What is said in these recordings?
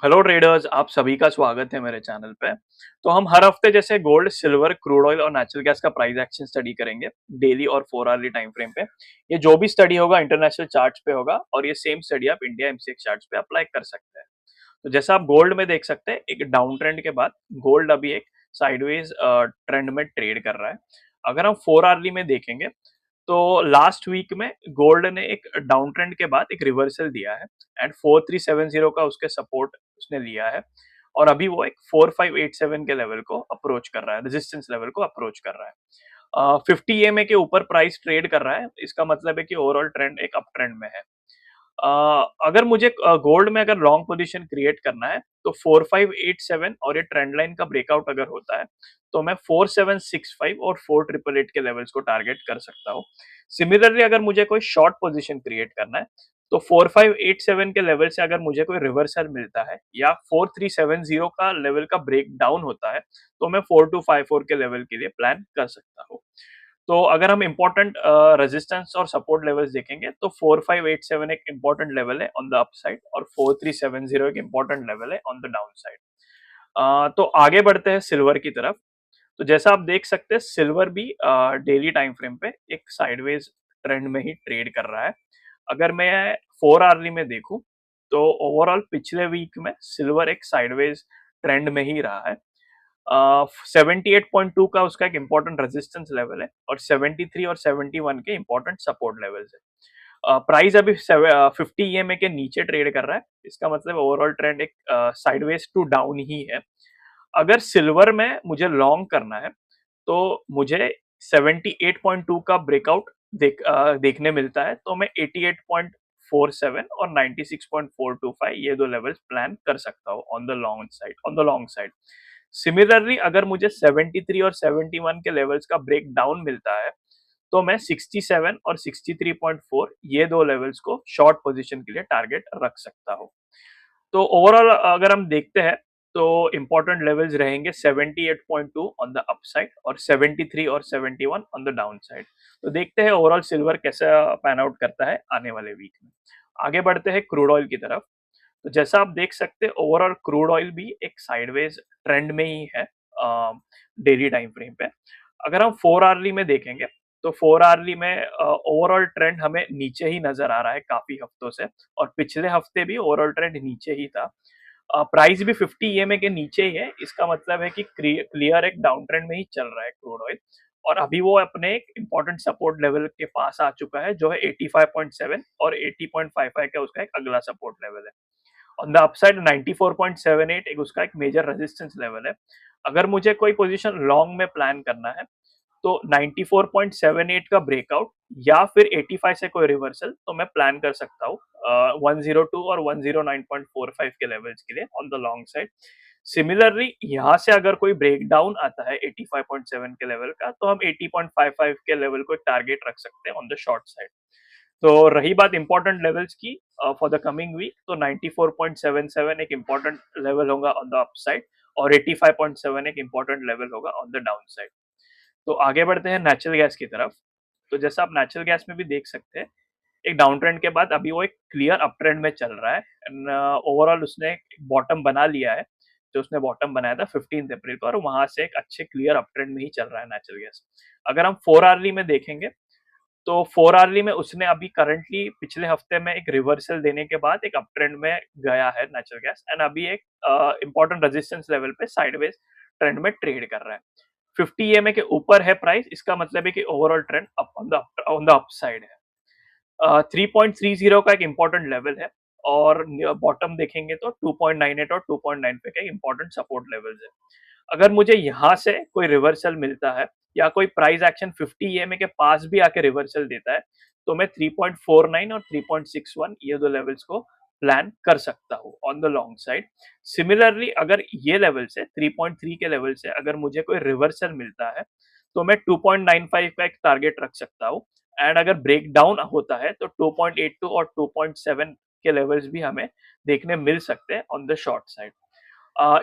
Hello traders, आप सभी का स्वागत है मेरे चैनल पे। तो हम हर हफ्ते जैसे गोल्ड, सिल्वर, क्रूड ऑयल और नेचुरल गैस का प्राइस एक्शन स्टडी करेंगे डेली और 4 आवर्ली टाइम फ्रेम पे। ये जो भी स्टडी होगा इंटरनेशनल चार्ट्स पे होगा और ये सेम स्टडी आप इंडिया एमसीएक्स चार्ट्स पे अप्लाई कर सकते हैं। तो जैसा आप गोल्ड में देख सकते हैं, एक डाउन ट्रेंड के बाद गोल्ड अभी एक साइडवेज ट्रेंड में ट्रेड कर रहा है। अगर हम 4 आवर्ली में देखेंगे तो लास्ट वीक में गोल्ड ने एक डाउन ट्रेंड के बाद एक रिवर्सल दिया है एंड 4370 का उसके सपोर्ट उसने लिया है और अभी वो एक 4587 के लेवल को अप्रोच कर रहा है, रेजिस्टेंस लेवल को अप्रोच कर रहा है। 50 EMA के ऊपर प्राइस ट्रेड कर रहा है, इसका मतलब है कि ओवरऑल ट्रेंड एक अप ट्रेंड में है। अगर मुझे गोल्ड में अगर लॉन्ग पोजीशन क्रिएट करना है तो 4587 और ये ट्रेंड लाइन का ब्रेकआउट अगर होता है तो मैं 4765 और 4888 के लेवल्स को टारगेट कर सकता हूँ। सिमिलरली अगर मुझे कोई शॉर्ट पोजीशन क्रिएट करना है तो 4587 के लेवल से अगर मुझे कोई रिवर्सल मिलता है या 4370 का लेवल का ब्रेक डाउन होता है तो मैं 4254 के लेवल के लिए प्लान कर सकता हूँ। तो अगर हम इम्पोर्टेंट रेजिस्टेंस और सपोर्ट लेवल्स देखेंगे तो 4587 एक इम्पोर्टेंट लेवल है ऑन द अपसाइड और 4370 एक इम्पोर्टेंट लेवल है ऑन द डाउन साइड। तो आगे बढ़ते हैं सिल्वर की तरफ। तो जैसा आप देख सकते हैं सिल्वर भी डेली टाइम फ्रेम पे एक साइडवेज ट्रेंड में ही ट्रेड कर रहा है। अगर मैं 4 आवर्ली में देखूं तो ओवरऑल पिछले वीक में सिल्वर एक साइडवेज ट्रेंड में ही रहा है। 78.2 का उसका एक इम्पोर्टेंट रेजिस्टेंस लेवल है और 73 और 71 के इम्पोर्टेंट सपोर्ट लेवल्स है। प्राइस अभी 50 EMA के नीचे ट्रेड कर रहा है, इसका मतलब ओवरऑल ट्रेंड एक साइडवेज टू डाउन ही है। अगर सिल्वर में मुझे लॉन्ग करना है तो मुझे 78.2 का ब्रेकआउट देखने मिलता है तो मैं 88.47 और 96.425 ये दो लेवल्स प्लान कर सकता हूँ on the long side. Similarly अगर मुझे 73 और 71 के लेवल्स का ब्रेक डाउन मिलता है तो मैं 67 और 63.4 ये दो लेवल्स को शॉर्ट पोजीशन के लिए टारगेट रख सकता हूँ। तो ओवरऑल अगर हम देखते हैं तो इम्पोर्टेंट लेवल्स रहेंगे 78.2 ऑन द अपसाइड और 73 और 71 ऑन द डाउन साइड। तो देखते हैं ओवरऑल सिल्वर कैसा पैन आउट करता है आने वाले वीक में। आगे बढ़ते हैं क्रूड ऑयल की तरफ। तो जैसा आप देख सकते हैं ओवरऑल क्रूड ऑयल भी एक साइडवेज ट्रेंड में ही है डेली टाइम फ्रेम पे। अगर हम 4 आवर्ली में देखेंगे तो 4 आवर्ली में ओवरऑल ट्रेंड हमें नीचे ही नजर आ रहा है काफी हफ्तों से और पिछले हफ्ते भी ओवरऑल ट्रेंड नीचे ही था। प्राइस भी 50 EMA के नीचे ही है, इसका मतलब है कि क्लियर एक डाउन ट्रेंड में ही चल रहा है क्रूड ऑयल और अभी वो अपने एक इम्पोर्टेंट सपोर्ट लेवल के पास आ चुका है जो है 85.7 और 80.55 का उसका एक अगला सपोर्ट लेवल है। ऑन द अपसाइड 94.78 एक उसका एक मेजर रेजिस्टेंस लेवल है। अगर मुझे कोई पोजीशन लॉन्ग में प्लान करना है तो 94.78 का ब्रेकआउट या फिर 85 से कोई रिवर्सल तो मैं प्लान कर सकता हूँ 102 और 109.45 के लेवल्स के लिए on the long side. Similarly यहाँ से अगर कोई ब्रेक डाउन आता है 85.7 के लेवल का तो हम 80.55 के लेवल को एक टारगेट रख सकते हैं ऑन द शॉर्ट साइड। तो रही बात इंपॉर्टेंट लेवल्स की फॉर द कमिंग वीक तो 94.77 एक इंपॉर्टेंट लेवल होगा ऑन द अपसाइड और 85.7 एक इंपॉर्टेंट लेवल होगा ऑन द डाउन साइड। तो आगे बढ़ते हैं नेचुरल गैस की तरफ। तो जैसा आप नेचुरल गैस में भी देख सकते हैं एक डाउन ट्रेंड के बाद अभी वो एक क्लियर अप ट्रेंड में चल रहा है एंड ओवरऑल उसने एक बॉटम बना लिया है। जो उसने बॉटम बनाया था 15 अप्रैल को और वहां से एक अच्छे क्लियर अप ट्रेंड में ही चल रहा है नेचुरल गैस। अगर हम 4 आवर्ली में देखेंगे तो 4 आवर्ली में उसने अभी करंटली पिछले हफ्ते में एक रिवर्सल देने के बाद एक अप ट्रेंड में गया है नेचुरल गैस एंड अभी एक इंपॉर्टेंट रेजिस्टेंस लेवल पे साइडवेज ट्रेंड में ट्रेड कर रहा है। 50 EMA के ऊपर है प्राइस, इसका मतलब है कि overall trend up on the upside है। 3.30 का एक इम्पोर्टेंट लेवल है और बॉटम देखेंगे तो 2.98 और 2.95 का इम्पोर्टेंट सपोर्ट लेवल्स है। अगर मुझे यहाँ से कोई रिवर्सल मिलता है या कोई प्राइस एक्शन 50 EMA के पास भी आके रिवर्सल देता है तो मैं 3.49 और 3.61 ये दो लेवल्स को प्लान कर सकता हूँ on the long side. Similarly अगर ये लेवल से 3.3 के लेवल से अगर मुझे कोई रिवर्सल मिलता है तो मैं 2.95 का एक टारगेट रख सकता हूँ एंड अगर ब्रेक डाउन होता है तो 2.82 और 2.7 के लेवल्स भी हमें देखने मिल सकते हैं on the short side.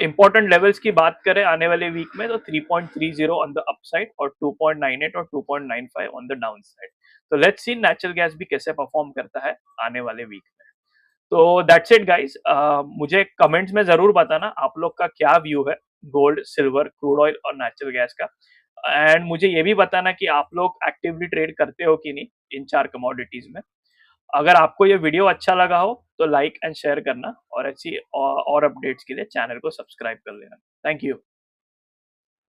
Important levels की बात करें आने वाले वीक में तो 3.30 ऑन द अपसाइड और 2.98 और 2.95 ऑन द डाउन साइड। तो लेट्स सी नेचुरल गैस भी कैसे परफॉर्म करता है आने वाले वीक में। तो दैट्स इट गाइस। मुझे कमेंट्स में ज़रूर बताना आप लोग का क्या व्यू है गोल्ड, सिल्वर, क्रूड ऑयल और नेचुरल गैस का। एंड मुझे ये भी बताना कि आप लोग एक्टिवली ट्रेड करते हो कि नहीं इन 4 कमोडिटीज़ में। अगर आपको ये वीडियो अच्छा लगा हो तो लाइक एंड शेयर करना और ऐसी और अपडेट्स के लिए चैनल को सब्सक्राइब कर लेना। Thank you.